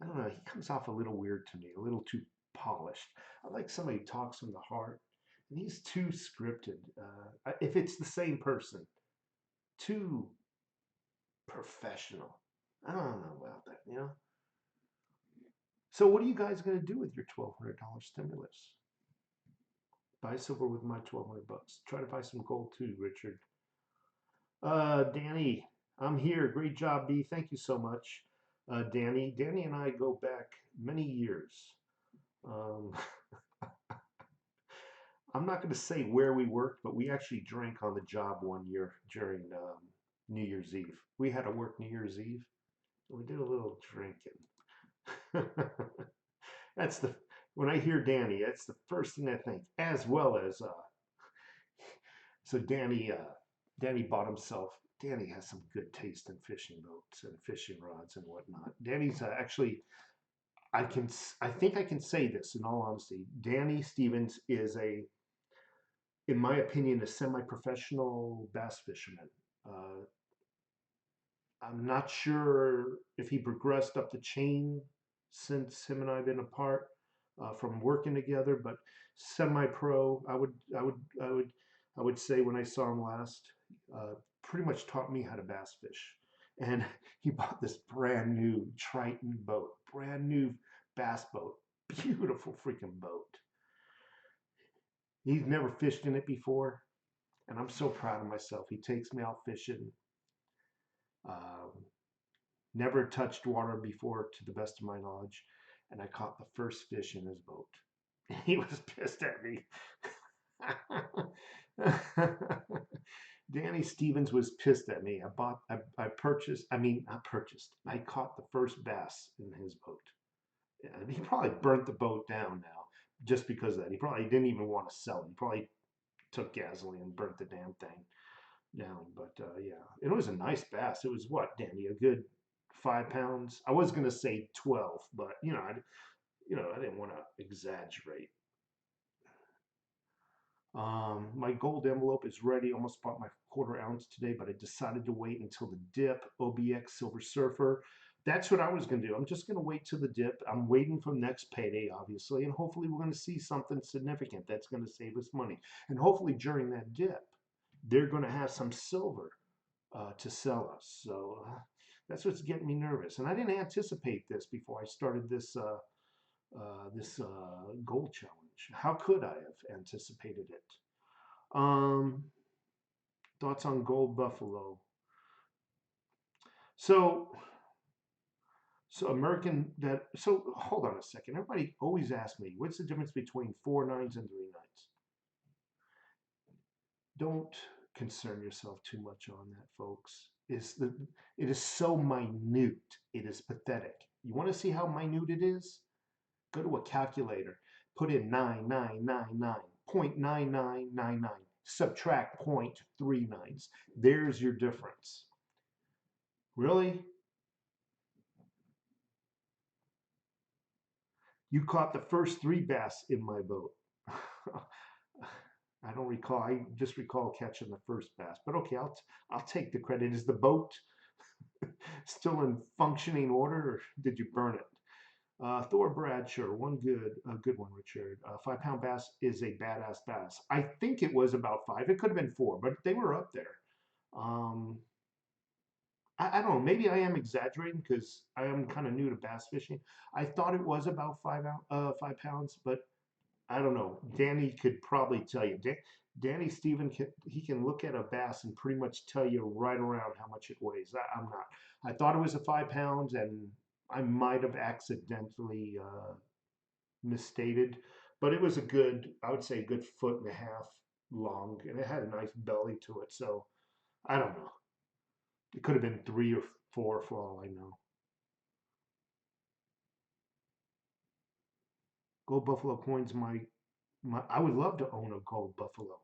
I don't know, he comes off a little weird to me, a little too polished. I like somebody who talks from the heart, and he's too scripted. If it's the same person, too professional. I don't know about that, you know? So what are you guys going to do with your $1,200 stimulus? Buy silver with my 1,200 bucks. Try to buy some gold too, Richard. Danny, I'm here. Great job, B. Thank you so much, Danny. Danny and I go back many years. Um, I'm not going to say where we worked, but we actually drank on the job one year during New Year's Eve. We had to work New Year's Eve. We did a little drinking. That's the when I hear Danny, that's the first thing I think. As well as so Danny bought himself. Danny has some good taste in fishing boats and fishing rods and whatnot. Danny's actually I think I can say this in all honesty. Danny Stevens is in my opinion, a semi-professional bass fisherman. Uh, I'm not sure if he progressed up the chain since him and I have been apart from working together, but semi-pro. I would say when I saw him last, pretty much taught me how to bass fish. And he bought this brand new Triton boat, brand new bass boat, beautiful freaking boat. He's never fished in it before. and I'm so proud of myself. He takes me out fishing. Um, Never touched water before, to the best of my knowledge, and I caught the first fish in his boat. He was pissed at me. Danny Stevens was pissed at me. I purchased, I mean, not purchased, I caught the first bass in his boat. And he probably burnt the boat down now just because of that. He probably didn't even want to sell it. He probably took gasoline and burnt the damn thing down. But yeah, it was a nice bass. It was what, Danny, a good 5 pounds? I was going to say 12, but I didn't want to exaggerate. My gold envelope is ready. Almost bought my quarter ounce today, but I decided to wait until the dip. OBX Silver Surfer. That's what I was going to do. I'm just going to wait till the dip. I'm waiting for next payday, obviously, and hopefully we're going to see something significant that's going to save us money. And hopefully during that dip, they're going to have some silver to sell us. So that's what's getting me nervous. And I didn't anticipate this before I started this gold challenge. How could I have anticipated it? Um, Thoughts on gold buffalo? So, so American that. So hold on a second. Everybody always asks me, what's the difference between 4 nines and 3 nines? Don't concern yourself too much on that, folks. It is so minute. It is pathetic. You want to see how minute it is? Go to a calculator. Put in 0.9999. Subtract 0.39. There's your difference. Really? You caught the first 3 bass in my boat. I don't recall. I just recall catching the first bass. But okay, I'll take the credit. Is the boat still in functioning order, or did you burn it? Thor Bradshaw, a good one, Richard. 5 pound bass is a badass bass. I think it was about 5. It could have been 4, but they were up there. Um, I don't know. Maybe I am exaggerating because I am kind of new to bass fishing. I thought it was about 5 pounds, but I don't know. Danny could probably tell you. Danny Steven he can look at a bass and pretty much tell you right around how much it weighs. I'm not. I thought it was a 5 pounds, and I might have accidentally misstated, but it was a good, I would say, a good 1.5 feet long, and it had a nice belly to it. So I don't know. It could have been 3 or 4 for all I know. Gold Buffalo coins, I would love to own a gold buffalo.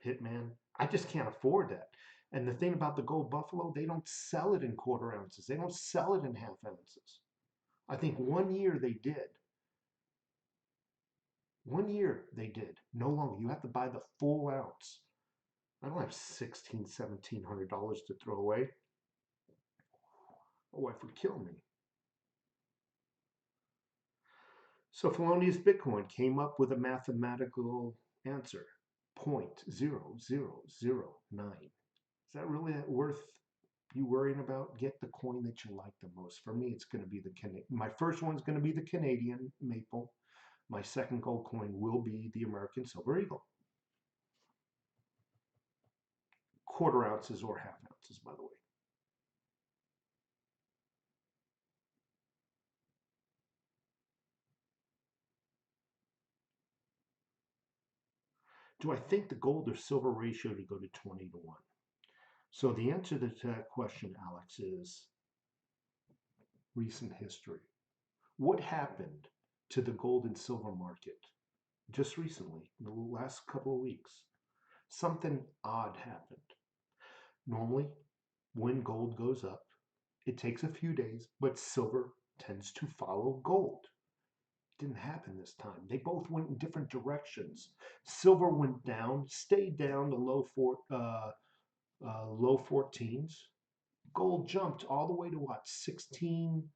Hitman. I just can't afford that. And the thing about the gold buffalo, they don't sell it in quarter ounces. They don't sell it in half ounces. I think 1 year they did. 1 year they did. No longer. You have to buy the full ounce. I don't have $1,600, $1,700 to throw away. My wife would kill me. So Felonious Bitcoin came up with a mathematical answer. 0.0009. Is that really worth you worrying about? Get the coin that you like the most. For me, it's going to be my first one's going to be the Canadian maple. My second gold coin will be the American Silver Eagle. Quarter ounces or half ounces, by the way. Do I think the gold or silver ratio to go to 20 to 1? So the answer to that question, Alex, is recent history. What happened to the gold and silver market just recently, in the last couple of weeks? Something odd happened. Normally, when gold goes up, it takes a few days, but silver tends to follow gold. Didn't happen this time. They both went in different directions. Silver went down, stayed down to low 14s. Gold jumped all the way to what, 16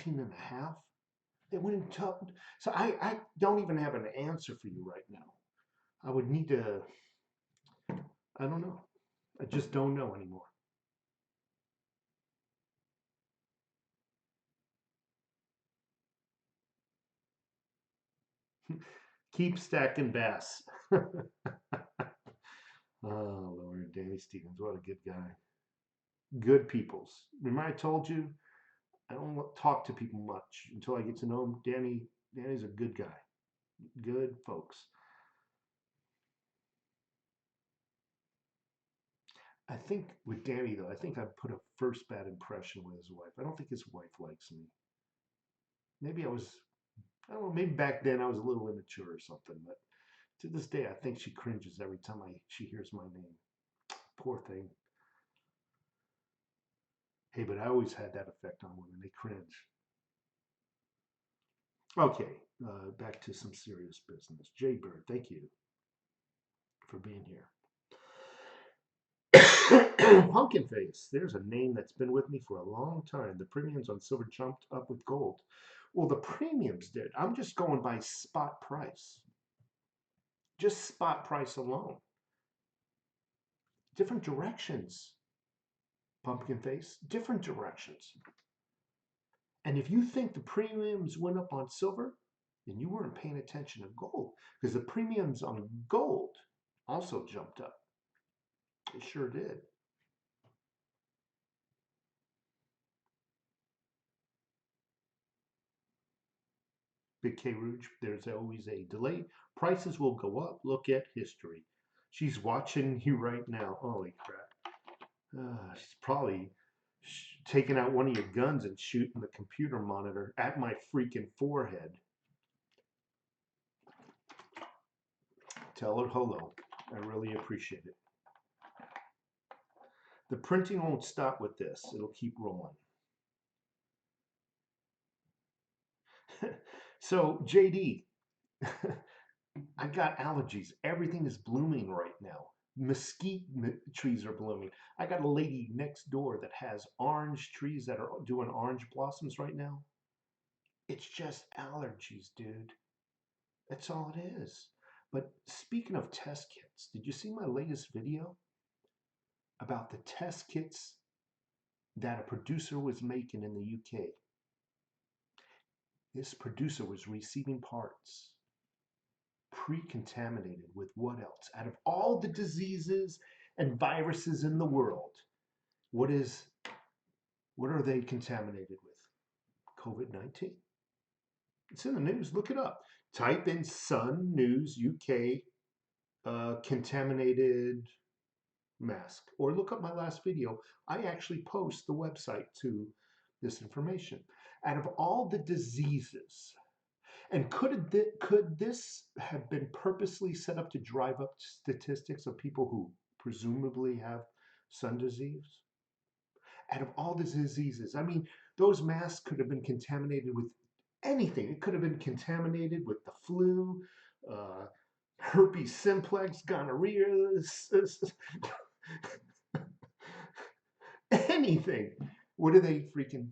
and a half? They went into, so I don't even have an answer for you right now. I would need to, I don't know. I just don't know anymore. Keep stacking bass. Oh, Lord, Danny Stevens, what a good guy. Good peoples. Remember I told you, I don't talk to people much until I get to know him. Danny's a good guy. Good folks. I think with Danny though, I think I put a first bad impression with his wife. I don't think his wife likes me. Maybe I don't know, maybe back then I was a little immature or something, but to this day I think she cringes every time she hears my name. Poor thing. Hey, but I always had that effect on women. They cringe. Okay, back to some serious business. Jay Bird, thank you for being here. Pumpkin Face, there's a name that's been with me for a long time. The premiums on silver jumped up with gold. Well, the premiums did. I'm just going by spot price. Just spot price alone. Different directions, Pumpkin Face. Different directions. And if you think the premiums went up on silver, then you weren't paying attention to gold, because the premiums on gold also jumped up. It sure did. Big K Rouge, there's always a delay. Prices will go up. Look at history. She's watching you right now. Holy crap. She's probably taking out one of your guns and shooting the computer monitor at my freaking forehead. Tell her hello. I really appreciate it. The printing won't stop with this. It'll keep rolling. So, JD, I got allergies. Everything is blooming right now. Mesquite trees are blooming. I got a lady next door that has orange trees that are doing orange blossoms right now. It's just allergies, dude. That's all it is. But speaking of test kits, did you see my latest video about the test kits that a producer was making in the UK? This producer was receiving parts pre-contaminated with what else? Out of all the diseases and viruses in the world, what are they contaminated with? COVID-19. It's in the news. Look it up. Type in Sun News UK contaminated mask, or look up my last video. I actually post the website to this information. Out of all the diseases, and could this have been purposely set up to drive up statistics of people who presumably have sun disease? Out of all the diseases, I mean, those masks could have been contaminated with anything. It could have been contaminated with the flu, uh, herpes simplex, gonorrhea, anything. What are they freaking?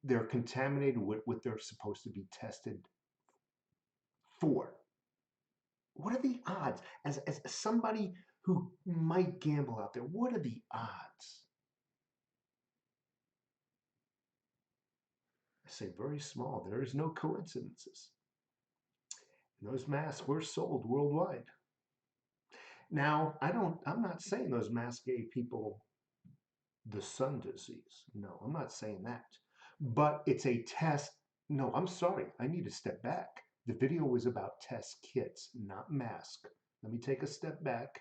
They're contaminated with what they're supposed to be tested for. What are the odds? As somebody who might gamble out there, what are the odds? I say very small. There is no coincidences. And those masks were sold worldwide. Now, I'm not saying those masks gave people the sun disease. No, I'm not saying that. But it's a test. No, I'm sorry. I need to step back. The video was about test kits, not masks. Let me take a step back.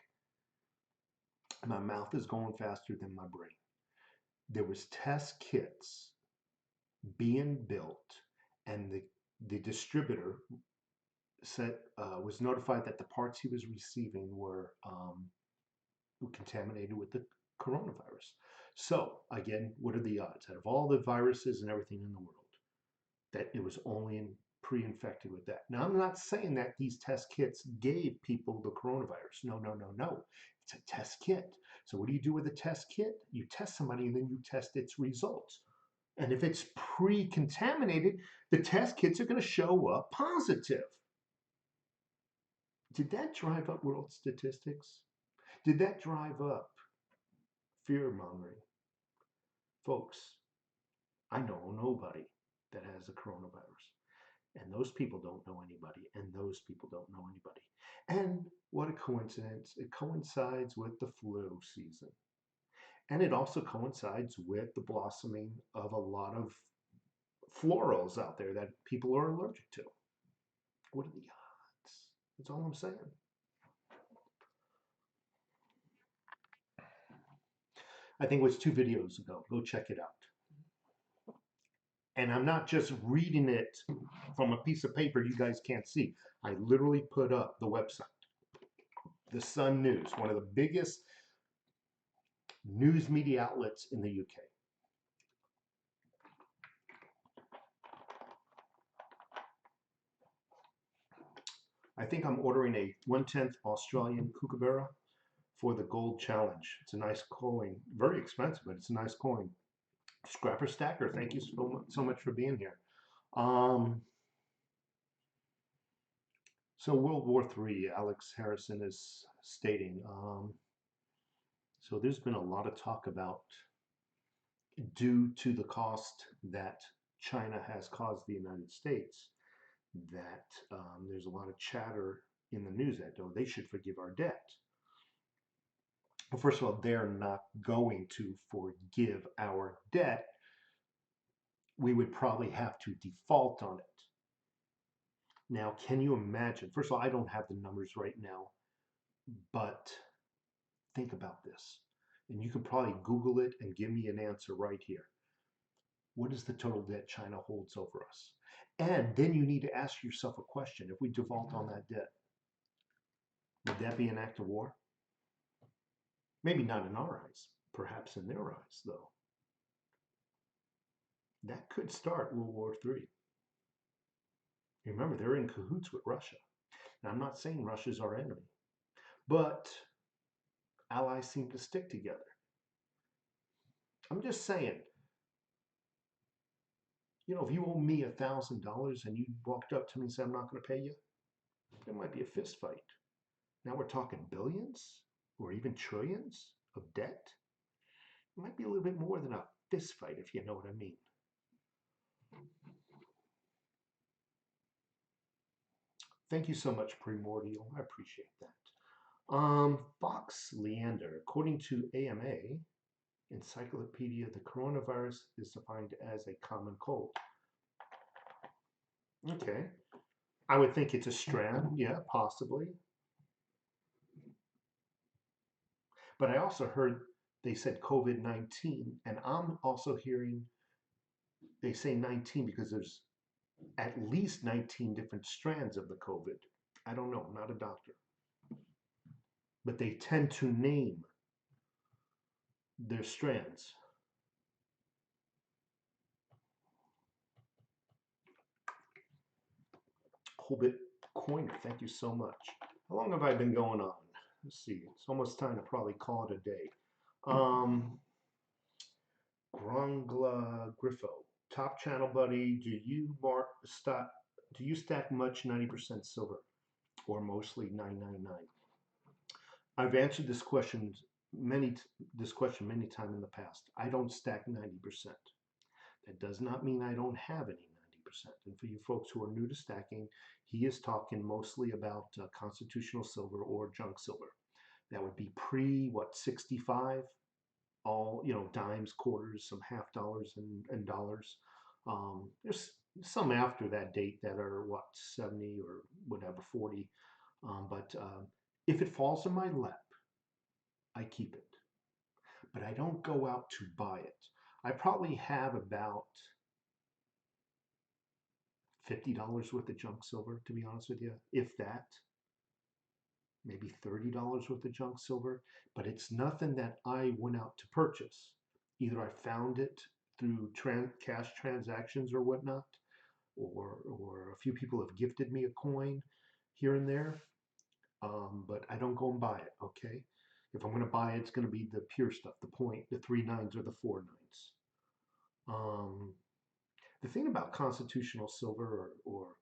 My mouth is going faster than my brain. There was test kits being built, and the distributor was notified that the parts he was receiving were contaminated with the coronavirus. So again, what are the odds out of all the viruses and everything in the world that it was only pre-infected with that? Now, I'm not saying that these test kits gave people the coronavirus. No, no, no, no. It's a test kit. So what do you do with a test kit? You test somebody and then you test its results. And if it's pre-contaminated, the test kits are going to show up positive. Did that drive up world statistics? Did that drive up fear-mongering? Folks, I know nobody that has the coronavirus. And those people don't know anybody, and those people don't know anybody. And what a coincidence. It coincides with the flu season. And it also coincides with the blossoming of a lot of florals out there that people are allergic to. What are the odds? That's all I'm saying. I think it was 2 videos ago. Go check it out. And I'm not just reading it from a piece of paper you guys can't see. I literally put up the website. The Sun News, one of the biggest news media outlets in the UK. I think I'm ordering a 1/10 Australian Kookaburra for the gold challenge. It's a nice coin, very expensive, but it's a nice coin. Scrapper Stacker, thank you so much for being here. So World War III, Alex Harrison is stating. So there's been a lot of talk about, due to the cost that China has caused the United States, that there's a lot of chatter in the news that, oh, they should forgive our debt. Well, first of all, they're not going to forgive our debt. We would probably have to default on it. Now, can you imagine? First of all, I don't have the numbers right now, but think about this. And you can probably Google it and give me an answer right here. What is the total debt China holds over us? And then you need to ask yourself a question. If we default on that debt, would that be an act of war? Maybe not in our eyes, perhaps in their eyes, though. That could start World War III. Remember, they're in cahoots with Russia. Now, I'm not saying Russia's our enemy, but allies seem to stick together. I'm just saying, you know, if you owe me $1,000 and you walked up to me and said, I'm not going to pay you, there might be a fist fight. Now we're talking billions or even trillions of debt. It might be a little bit more than a fist fight, if you know what I mean. Thank you so much, Primordial. I appreciate that. Fox Leander, according to AMA, Encyclopedia, the coronavirus is defined as a common cold. Okay. I would think it's a strand, yeah, possibly. But I also heard they said COVID-19, and I'm also hearing they say 19 because there's at least 19 different strands of the COVID. I don't know, I'm not a doctor. But they tend to name their strands. Hobbit Coiner, thank you so much. How long have I been going on? Let's see, it's almost time to probably call it a day. Grongla Griffo, top channel buddy, do you stack much 90% silver or mostly 999? I've answered this question many times in the past. I don't stack 90%. That does not mean I don't have any 90%. And for you folks who are new to stacking, he is talking mostly about constitutional silver or junk silver. That would be pre, 65, all, dimes, quarters, some half dollars and dollars. There's some after that date that are 70 or whatever, 40. But if it falls in my lap, I keep it. But I don't go out to buy it. I probably have about $50 worth of junk silver, to be honest with you, if that. Maybe $30 worth of junk silver, but it's nothing that I went out to purchase. Either I found it through cash transactions or whatnot, or a few people have gifted me a coin here and there, but I don't go and buy it, okay? If I'm going to buy it, it's going to be the pure stuff, the 3 nines or the 4 nines. The thing about constitutional silver or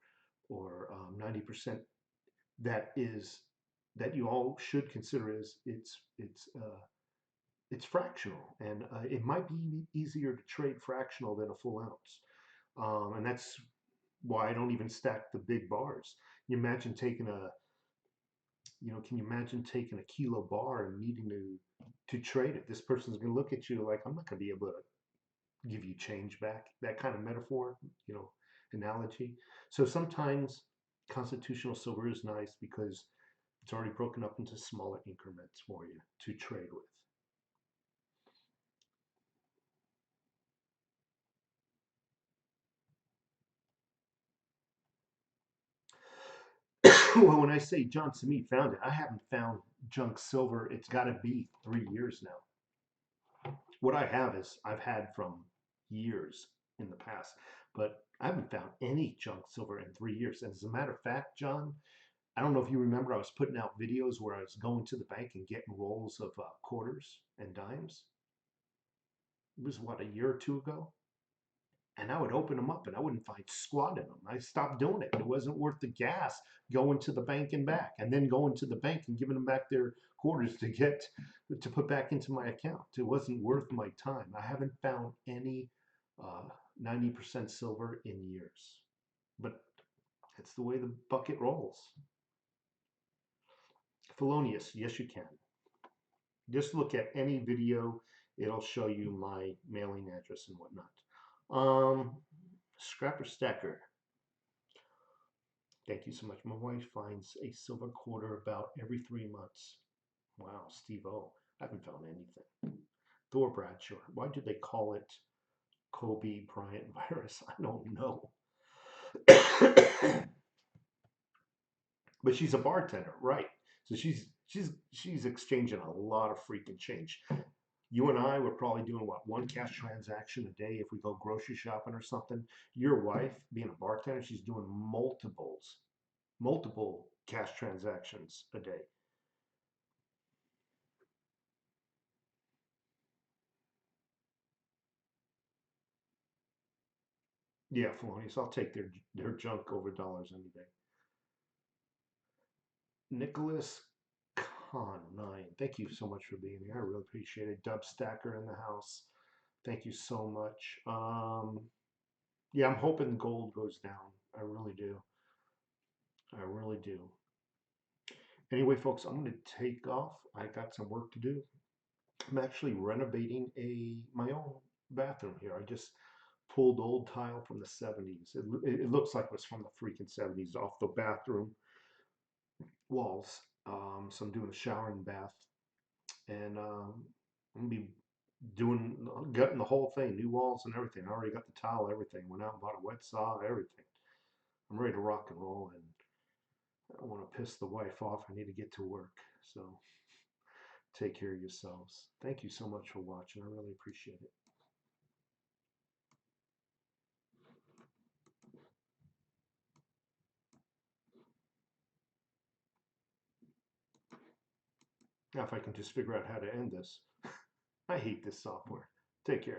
90% that you all should consider is it's fractional, and it might be easier to trade fractional than a full ounce, and that's why I don't even stack the big bars. You imagine taking a, can you imagine taking a kilo bar and needing to trade it? This person's gonna look at you like, I'm not gonna be able to give you change back. That kind of metaphor, analogy. So sometimes constitutional silver is nice because it's already broken up into smaller increments for you to trade with. Well, when I say John Smith found it, I haven't found junk silver. It's got to be 3 years now. What I have is I've had from years in the past, but I haven't found any junk silver in 3 years. And as a matter of fact, John, I don't know if you remember, I was putting out videos where I was going to the bank and getting rolls of quarters and dimes. It was what, a year or two ago? And I would open them up and I wouldn't find squat in them. I stopped doing it. It wasn't worth the gas going to the bank and back, and then going to the bank and giving them back their quarters to put back into my account. It wasn't worth my time. I haven't found any 90% silver in years, but it's the way the bucket rolls. Felonious, yes you can. Just look at any video, it'll show you my mailing address and whatnot. Scrapper Stacker, thank you so much. My wife finds a silver quarter about every 3 months. Wow, Steve O. I haven't found anything. Thor Bradshaw, why do they call it Kobe Bryant virus? I don't know. But she's a bartender, right? So she's exchanging a lot of freaking change. You and I were probably doing what, one cash transaction a day if we go grocery shopping or something. Your wife, being a bartender, she's doing multiple cash transactions a day. Yeah, Felonious, I'll take their junk over dollars any day. Nicholas Con 9, thank you so much for being here. I really appreciate it. Dub Stacker in the house, thank you so much. Yeah, I'm hoping gold goes down. I really do. I really do. Anyway, folks, I'm going to take off. I got some work to do. I'm actually renovating my own bathroom here. I just pulled old tile from the 70s. It looks like it was from the freaking 70s off the bathroom walls. So I'm doing a shower and bath, and I'm gonna be gutting the whole thing, new walls and everything. I already got the tile, everything. Went out and bought a wet saw, everything. I'm ready to rock and roll, and I don't want to piss the wife off. I need to get to work. So take care of yourselves. Thank you so much for watching. I really appreciate it. Now, if I can just figure out how to end this. I hate this software. Take care.